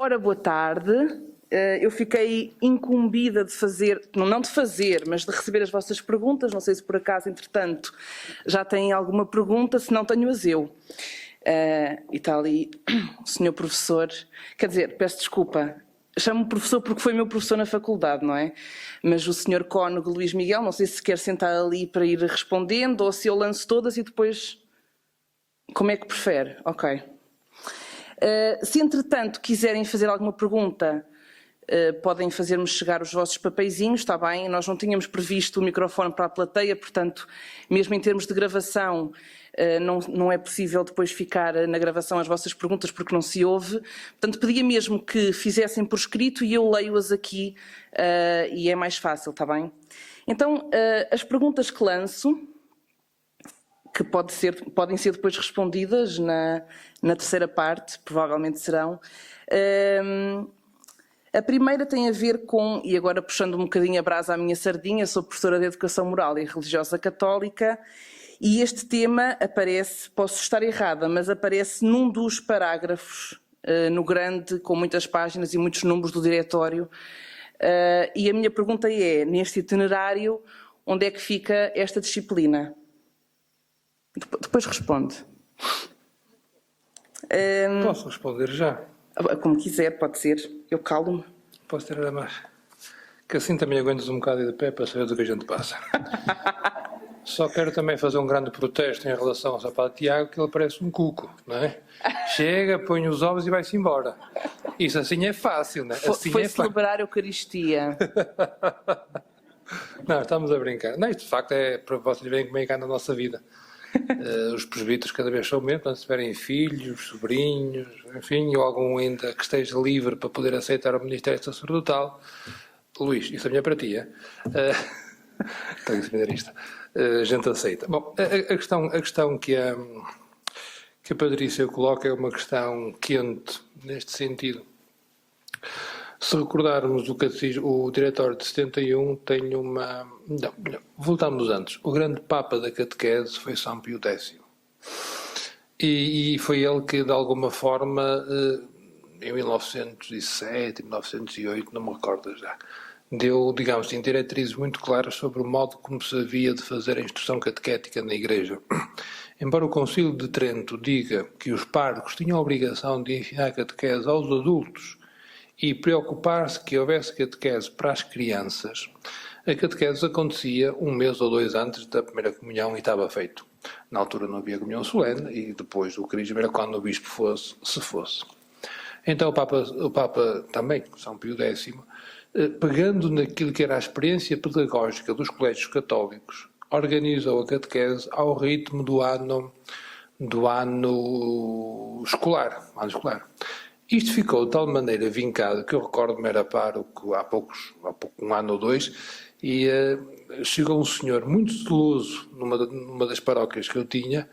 Ora, boa tarde. Eu fiquei incumbida de fazer, não de fazer, mas de receber as vossas perguntas. Não sei se por acaso, entretanto, já têm alguma pergunta, se não tenho-as eu. E está ali o senhor professor, quer dizer, peço desculpa, chamo-me professor porque foi meu professor na faculdade, não é? Mas o senhor cônego Luís Miguel, não sei se quer sentar ali para ir respondendo ou se eu lanço todas e depois... Como é que prefere? Ok. Se entretanto quiserem fazer alguma pergunta, podem fazer-me chegar os vossos papeizinhos, está bem? Nós não tínhamos previsto o microfone para a plateia, portanto, mesmo em termos de gravação, não é possível depois ficar na gravação as vossas perguntas porque não se ouve. Portanto, pedia mesmo que fizessem por escrito e eu leio-as aqui e é mais fácil, está bem? Então, as perguntas que lanço, que podem ser depois respondidas na terceira parte, provavelmente serão. A primeira tem a ver com, e agora puxando um bocadinho a brasa à minha sardinha, sou professora de Educação Moral e Religiosa Católica, e este tema aparece, posso estar errada, mas aparece num dos parágrafos, no grande, com muitas páginas e muitos números do diretório, e a minha pergunta é, neste itinerário, onde é que fica esta disciplina? Depois responde. Posso responder já? Como quiser, pode ser. Eu calo-me. Posso ter nada mais? Que assim também aguentas um bocado de pé para saber do que a gente passa. Só quero também fazer um grande protesto em relação ao sapato de Tiago, que ele parece um cuco, não é? Chega, põe os ovos e vai-se embora. Isso assim é fácil, não é? Assim foi é celebrar a Eucaristia. Não, estamos a brincar. Não, isto de facto é para vocês verem como é que anda a nossa vida. Os presbíteros cada vez são menos, quando tiverem filhos, sobrinhos, enfim, ou algum ainda que esteja livre para poder aceitar o ministério sacerdotal. Luís, isso é minha para ti, é? Estou a seminarista. A gente aceita. Bom, a questão que a Patrícia coloca é uma questão quente, neste sentido. Se recordarmos o diretório de 71 tem uma... Não, voltamos antes. O grande Papa da catequese foi São Pio X. E foi ele que, de alguma forma, em 1907, 1908, não me recordo já, deu, digamos assim, diretrizes muito claras sobre o modo como se havia de fazer a instrução catequética na Igreja. Embora o Concílio de Trento diga que os párocos tinham a obrigação de ensinar catequese aos adultos e preocupar-se que houvesse catequese para as crianças, a catequese acontecia 1 mês ou 2 antes da primeira comunhão e estava feito. Na altura não havia comunhão solene e depois o crisma era quando o bispo fosse, se fosse. Então o Papa também, São Pio X, pegando naquilo que era a experiência pedagógica dos colégios católicos, organizou a catequese ao ritmo do ano escolar. Isto ficou de tal maneira vincado que eu recordo-me era pároco há pouco, 1 ano ou 2, e chegou um senhor muito zeloso numa das paróquias que eu tinha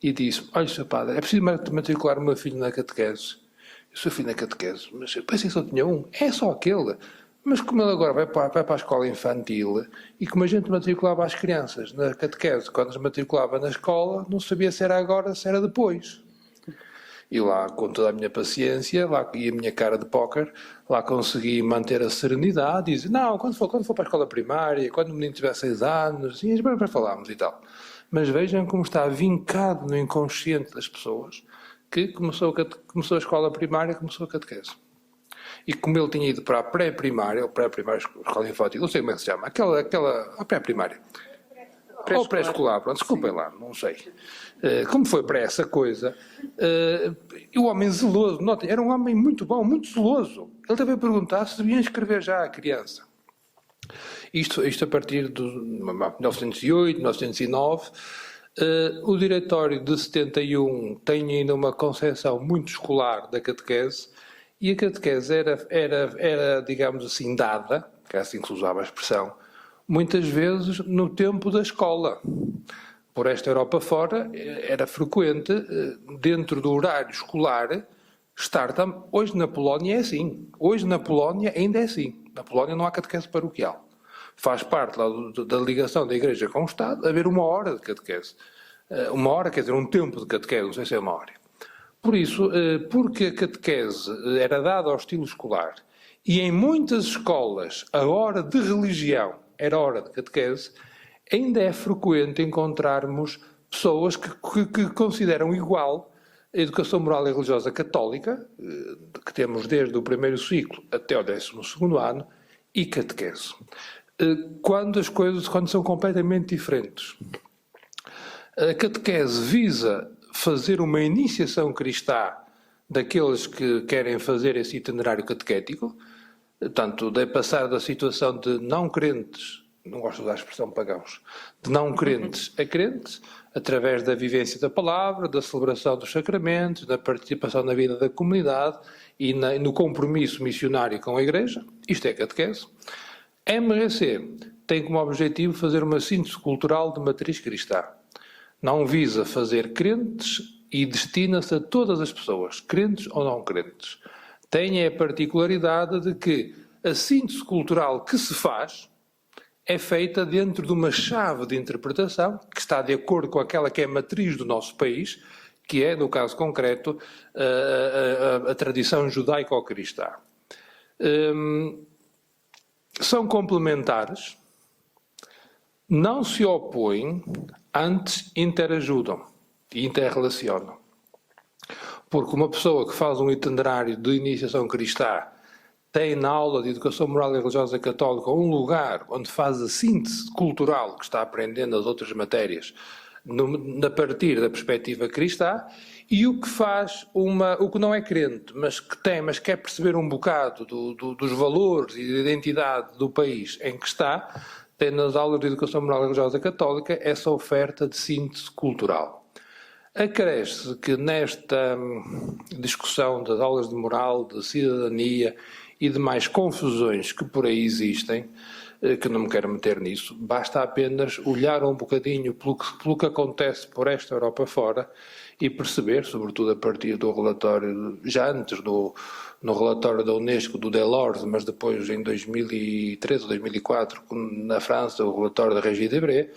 e disse: olha, Sr. Padre, é preciso matricular o meu filho na catequese. O seu filho na catequese? Mas eu pensei que só tinha um. É só aquele. Mas como ele agora vai para a escola infantil e como a gente matriculava as crianças na catequese, quando as matriculava na escola, não sabia se era agora, se era depois. E lá, com toda a minha paciência, lá e a minha cara de póquer, lá consegui manter a serenidade e dizer, não, quando for para a escola primária, quando o menino tiver 6 anos, e depois falámos e tal. Mas vejam como está vincado no inconsciente das pessoas que começou a escola primária, começou a catequese. E como ele tinha ido para a pré-primária, ou pré-primária, escola infantil, não sei como é que se chama, a pré-primária. Ou pré-escolar, pronto, desculpem lá, não sei. Como foi para essa coisa, o homem zeloso, notem, era um homem muito bom, muito zeloso. Ele teve a perguntar se devia inscrever já a criança. Isto a partir de 1908, 1909. O diretório de 71 tem ainda uma concepção muito escolar da catequese, e a catequese era, digamos assim, dada, que é assim que se usava a expressão, muitas vezes no tempo da escola. Por esta Europa fora, era frequente, dentro do horário escolar, estar... Hoje na Polónia é assim. Hoje na Polónia ainda é assim. Na Polónia não há catequese paroquial. Faz parte lá da ligação da Igreja com o Estado haver 1 hora de catequese. 1 hora, quer dizer, um tempo de catequese, não sei se é 1 hora. Por isso, porque a catequese era dada ao estilo escolar e em muitas escolas a hora de religião era hora de catequese, ainda é frequente encontrarmos pessoas que consideram igual a educação moral e religiosa católica, que temos desde o primeiro ciclo até o 12º ano, e catequese. Quando as coisas são completamente diferentes. A catequese visa fazer uma iniciação cristã daqueles que querem fazer esse itinerário catequético, tanto de passar da situação de não crentes, não gosto de usar a expressão pagãos, de não crentes a crentes, através da vivência da palavra, da celebração dos sacramentos, da participação na vida da comunidade e no compromisso missionário com a Igreja. Isto é catequese. A MRC tem como objetivo fazer uma síntese cultural de matriz cristã. Não visa fazer crentes e destina-se a todas as pessoas, crentes ou não crentes. Tem a particularidade de que a síntese cultural que se faz é feita dentro de uma chave de interpretação que está de acordo com aquela que é a matriz do nosso país, que é, no caso concreto, a tradição judaico-cristã. São complementares, não se opõem, antes interajudam e interrelacionam. Porque uma pessoa que faz um itinerário de iniciação cristã tem na aula de Educação Moral e Religiosa Católica um lugar onde faz a síntese cultural que está aprendendo as outras matérias a partir da perspectiva cristã, e o que faz o que não é crente, mas que quer perceber um bocado dos valores e da identidade do país em que está, tem nas aulas de Educação Moral e Religiosa Católica essa oferta de síntese cultural. Acresce que nesta discussão das aulas de moral, de cidadania e demais confusões que por aí existem, que não me quero meter nisso, basta apenas olhar um bocadinho pelo que acontece por esta Europa fora e perceber, sobretudo a partir do relatório, já antes no relatório da Unesco, do Delors, mas depois em 2013 ou 2004, na França, o relatório da Régie Debré,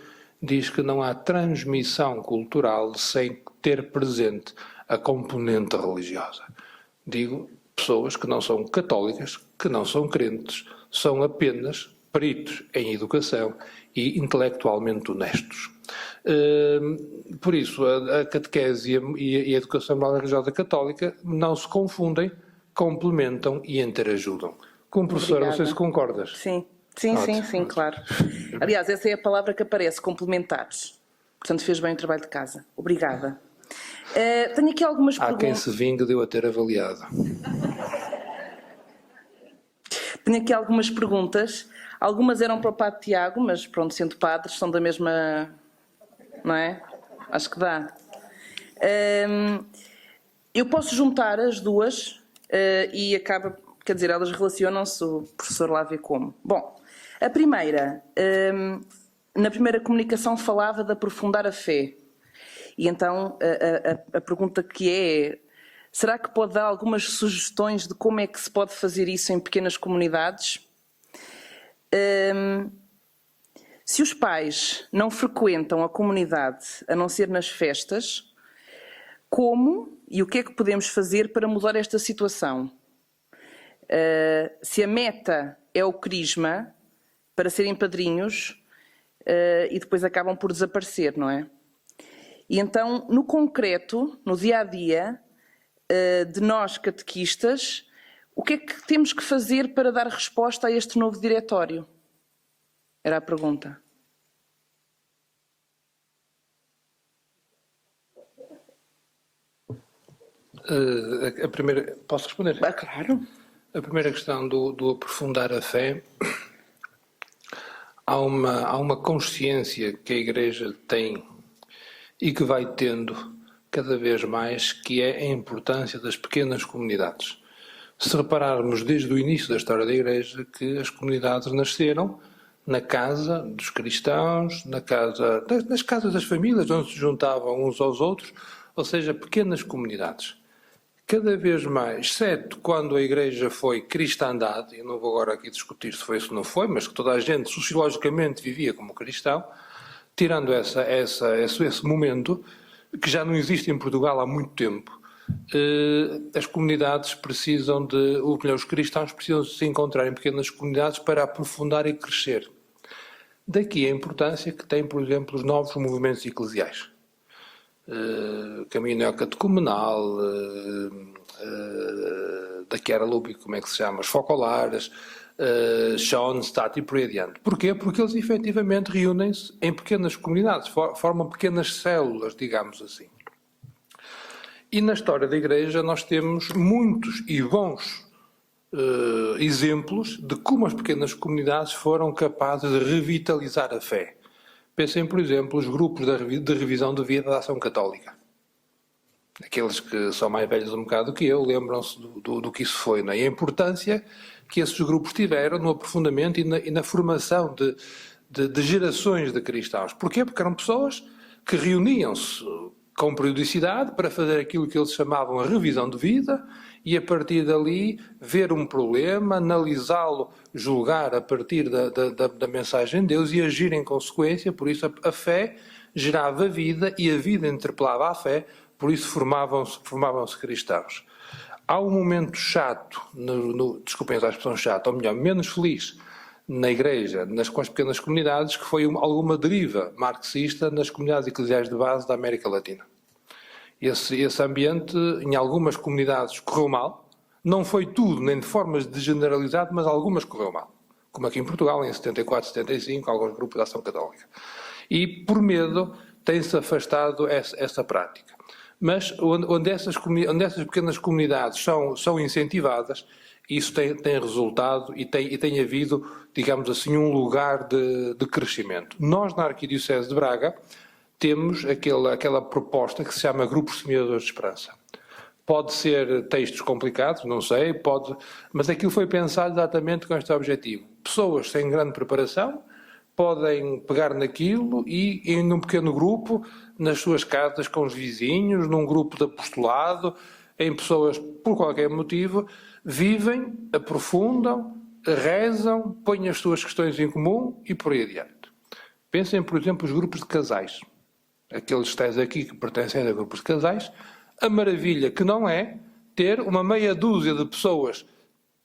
diz que não há transmissão cultural sem ter presente a componente religiosa. Digo, pessoas que não são católicas, que não são crentes, são apenas peritos em educação e intelectualmente honestos. Por isso, a catequese e a educação moral e religiosa católica não se confundem, complementam e interajudam. Como professora, não sei se concordas. Sim, claro. Aliás, essa é a palavra que aparece, complementares. Portanto, fez bem o trabalho de casa. Obrigada. Tenho aqui algumas perguntas. Há quem se vingue de eu a ter avaliado. Tenho aqui algumas perguntas. Algumas eram para o Padre Tiago, mas pronto, sendo padres, são da mesma... Não é? Acho que dá. Eu posso juntar as duas e acaba... Quer dizer, elas relacionam-se, o professor lá vê como. Bom, a primeira... na primeira comunicação falava de aprofundar a fé. E então a pergunta que é... Será que pode dar algumas sugestões de como é que se pode fazer isso em pequenas comunidades? Se os pais não frequentam a comunidade, a não ser nas festas, como e o que é que podemos fazer para mudar esta situação? Se a meta é o crisma, para serem padrinhos, e depois acabam por desaparecer, não é? E então, no concreto, no dia-a-dia, de nós catequistas, o que é que temos que fazer para dar resposta a este novo diretório? Era a pergunta. A primeira... Posso responder? Claro. A primeira questão do aprofundar a fé, há uma consciência que a Igreja tem e que vai tendo cada vez mais, que é a importância das pequenas comunidades. Se repararmos desde o início da história da Igreja que as comunidades nasceram na casa dos cristãos, nas casas das famílias, onde se juntavam uns aos outros, ou seja, pequenas comunidades. Cada vez mais, exceto quando a Igreja foi cristandade, eu não vou agora aqui discutir se foi ou se não foi, mas que toda a gente sociologicamente vivia como cristão, tirando esse momento, que já não existe em Portugal há muito tempo, as comunidades precisam os cristãos precisam se encontrar em pequenas comunidades para aprofundar e crescer. Daqui a importância que tem, por exemplo, os novos movimentos eclesiais. Caminho neocatecumenal, daqui era Lúbico, como é que se chama? Os focolares, Schoenstatt e por aí adiante. Porquê? Porque eles efetivamente reúnem-se em pequenas comunidades, formam pequenas células, digamos assim. E na história da Igreja nós temos muitos e bons exemplos de como as pequenas comunidades foram capazes de revitalizar a fé. Pensem, por exemplo, os grupos de revisão de vida da Ação Católica. Aqueles que são mais velhos um bocado que eu lembram-se do que isso foi, não é? E a importância que esses grupos tiveram no aprofundamento e na formação de gerações de cristãos. Porquê? Porque eram pessoas que reuniam-se com periodicidade para fazer aquilo que eles chamavam a revisão de vida e a partir dali ver um problema, analisá-lo, julgar a partir da mensagem de Deus e agir em consequência. Por isso a fé gerava vida e a vida interpelava a fé, por isso formavam-se cristãos. Há um momento chato, desculpem usar a expressão chato, ou melhor, menos feliz na Igreja, com as pequenas comunidades, que foi alguma deriva marxista nas comunidades eclesiais de base da América Latina. Esse ambiente, em algumas comunidades, correu mal. Não foi tudo, nem de formas de generalizado, mas algumas correu mal. Como aqui em Portugal, em 74, 75, alguns grupos da Ação Católica. E, por medo, tem-se afastado essa prática. Mas onde essas pequenas comunidades são incentivadas, isso tem resultado e tem havido, digamos assim, um lugar de crescimento. Nós, na Arquidiocese de Braga, temos aquela proposta que se chama Grupos Semeadores de Esperança. Pode ser textos complicados, não sei, mas aquilo foi pensado exatamente com este objetivo. Pessoas sem grande preparação podem pegar naquilo e, num pequeno grupo, nas suas casas com os vizinhos, num grupo de apostolado, em pessoas, por qualquer motivo, vivem, aprofundam, rezam, põem as suas questões em comum e por aí adiante. Pensem, por exemplo, os grupos de casais. Aqueles tais aqui que pertencem a grupos de casais, a maravilha que não é ter uma meia dúzia de pessoas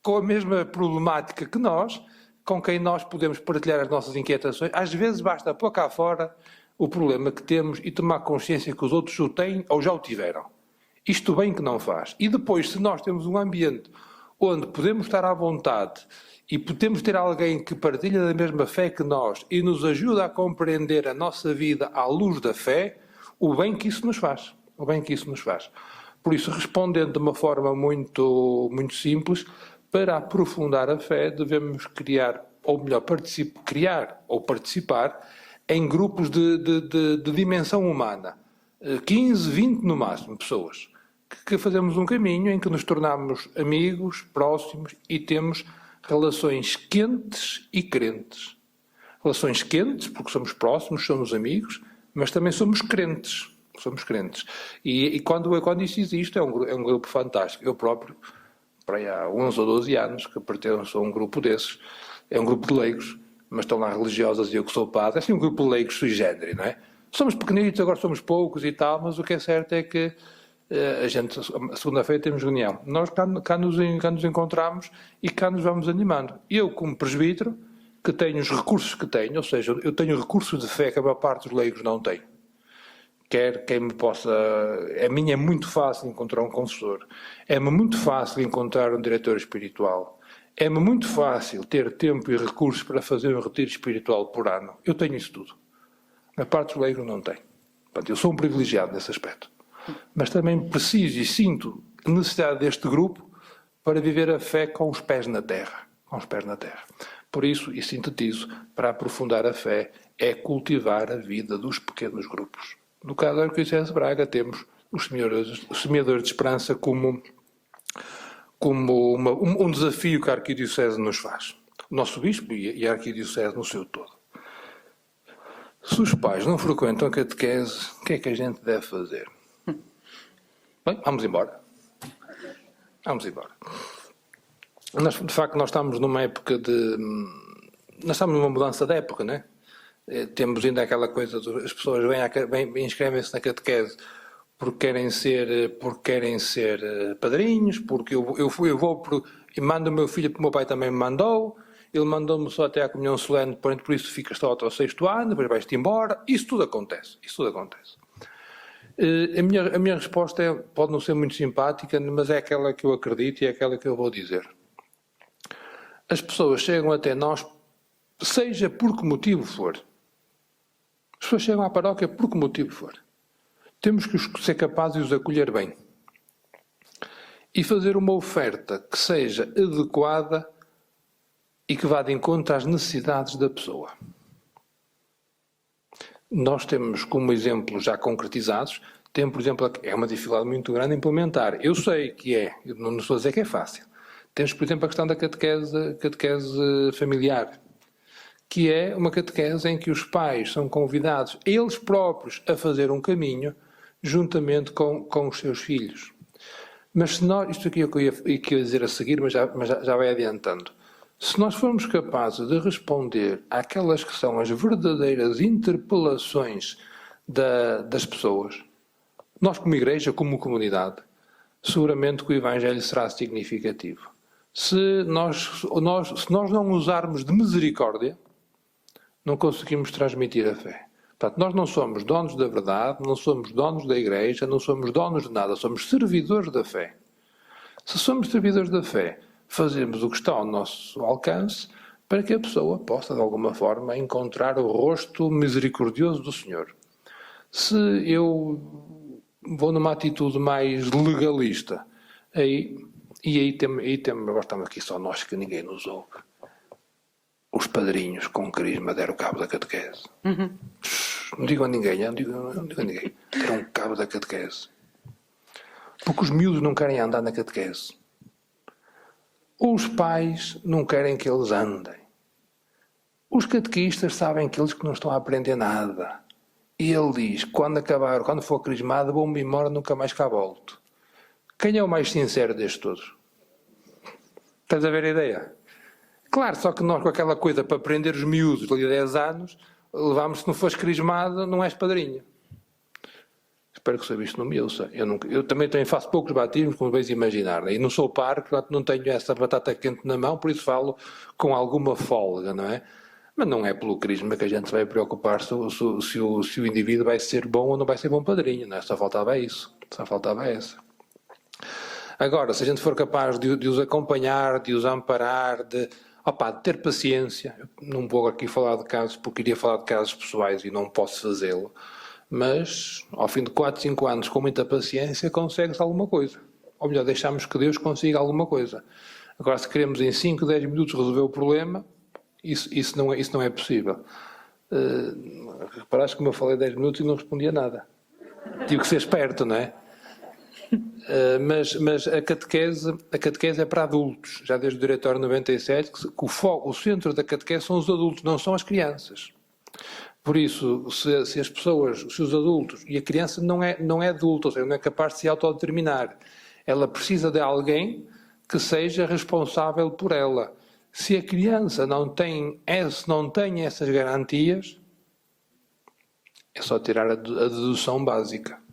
com a mesma problemática que nós, com quem nós podemos partilhar as nossas inquietações. Às vezes basta pôr cá fora o problema que temos e tomar consciência que os outros o têm ou já o tiveram. Isto bem que não faz. E depois, se nós temos um ambiente onde podemos estar à vontade e podemos ter alguém que partilha da mesma fé que nós e nos ajuda a compreender a nossa vida à luz da fé, o bem que isso nos faz. O bem que isso nos faz. Por isso, respondendo de uma forma muito, muito simples, para aprofundar a fé, devemos criar ou participar em grupos de dimensão humana. 15, 20 no máximo, pessoas. Que fazemos um caminho em que nos tornamos amigos, próximos e temos relações quentes e crentes. Relações quentes, porque somos próximos, somos amigos, mas também somos crentes. Somos crentes. E quando isso existe, é um grupo fantástico. Eu próprio, para aí há 11 ou 12 anos, que pertenço a um grupo desses, é um grupo de leigos, mas estão lá religiosas e eu que sou padre, é assim um grupo de leigos sui generis, não é? Somos pequenitos, agora somos poucos e tal, mas o que é certo é que a segunda-feira temos reunião. Nós cá nos encontramos e cá nos vamos animando. Eu, como presbítero, que tenho os recursos que tenho, ou seja, eu tenho recursos de fé que a maior parte dos leigos não tem. Quer quem me possa... A mim é muito fácil encontrar um confessor. É-me muito fácil encontrar um diretor espiritual. É-me muito fácil ter tempo e recursos para fazer um retiro espiritual por ano. Eu tenho isso tudo. A parte dos leigos não tem. Portanto, eu sou um privilegiado nesse aspecto. Mas também preciso e sinto a necessidade deste grupo para viver a fé com os pés na terra. Com os pés na terra. Por isso, e sintetizo, para aprofundar a fé é cultivar a vida dos pequenos grupos. No caso da Arquidiocese de Braga, temos os semeadores de esperança como um desafio que a Arquidiocese nos faz. O nosso bispo e a Arquidiocese no seu todo. Se os pais não frequentam a catequese, o que é que a gente deve fazer? Bem, vamos embora. Vamos embora. De facto, nós estamos numa época nós estamos numa mudança de época, não é? Temos ainda aquela coisa, as pessoas inscrevem-se na catequese porque querem ser padrinhos, porque eu vou e mando o meu filho porque o meu pai também me mandou, ele mandou-me só até à comunhão solene, por isso ficas só até ao 6º ano, depois vais-te embora. Isso tudo acontece. A minha resposta pode não ser muito simpática, mas é aquela que eu acredito e é aquela que eu vou dizer. As pessoas chegam até nós, seja por que motivo for. As pessoas chegam à paróquia por que motivo for. Temos que ser capazes de os acolher bem. E fazer uma oferta que seja adequada e que vá de encontro às necessidades da pessoa. Nós temos como exemplos já concretizados, temos, por exemplo, é uma dificuldade muito grande implementar. Eu sei que é, eu não estou a dizer que é fácil. Temos, por exemplo, a questão da catequese familiar, que é uma catequese em que os pais são convidados, eles próprios, a fazer um caminho, juntamente com os seus filhos. Mas se nós, isto aqui é o que eu ia dizer a seguir, mas já vai adiantando. Se nós formos capazes de responder àquelas que são as verdadeiras interpelações das pessoas, nós como igreja, como comunidade, seguramente que o Evangelho será significativo. Se nós não usarmos de misericórdia, não conseguimos transmitir a fé. Portanto, nós não somos donos da verdade, não somos donos da igreja, não somos donos de nada, somos servidores da fé. Se somos servidores da fé, fazemos o que está ao nosso alcance para que a pessoa possa, de alguma forma, encontrar o rosto misericordioso do Senhor. Se eu vou numa atitude mais legalista, aí temos, agora estamos aqui só nós que ninguém nos ouve. Os padrinhos com carisma deram cabo da catequese. Não digo a ninguém, deram cabo da catequese. Porque os miúdos não querem andar na catequese. Os pais não querem que eles andem. Os catequistas sabem que eles não estão a aprender nada. E ele diz, quando for crismado, vou-me embora, nunca mais cá volto. Quem é o mais sincero destes todos? Estás a ver a ideia? Claro, só que nós com aquela coisa para prender os miúdos ali a 10 anos, levámos, se não fores crismado, não és padrinho. Espero que o seu bicho não me ouça. Eu também faço poucos batismos, como vais imaginar. E não sou parco, portanto não tenho essa batata quente na mão, por isso falo com alguma folga, não é? Mas não é pelo crisma que a gente vai preocupar se o indivíduo vai ser bom ou não vai ser bom padrinho, não é? Só faltava isso. Só faltava essa. Agora, se a gente for capaz de os acompanhar, de os amparar, de ter paciência, eu não vou aqui falar de casos, porque iria falar de casos pessoais e não posso fazê-lo, mas ao fim de 4, 5 anos, com muita paciência, consegue-se alguma coisa. Ou melhor, deixamos que Deus consiga alguma coisa. Agora, se queremos em 5, 10 minutos resolver o problema, isso não é possível. Reparaste como eu falei 10 minutos e não respondia nada. Tive que ser esperto, não é? Mas a catequese é para adultos, já desde o Diretório 97, que o centro da catequese são os adultos, não são as crianças. Por isso, se as pessoas, se os adultos, e a criança não é adulta, ou seja, não é capaz de se autodeterminar, ela precisa de alguém que seja responsável por ela. Se a criança não tem essas garantias, é só tirar a dedução básica.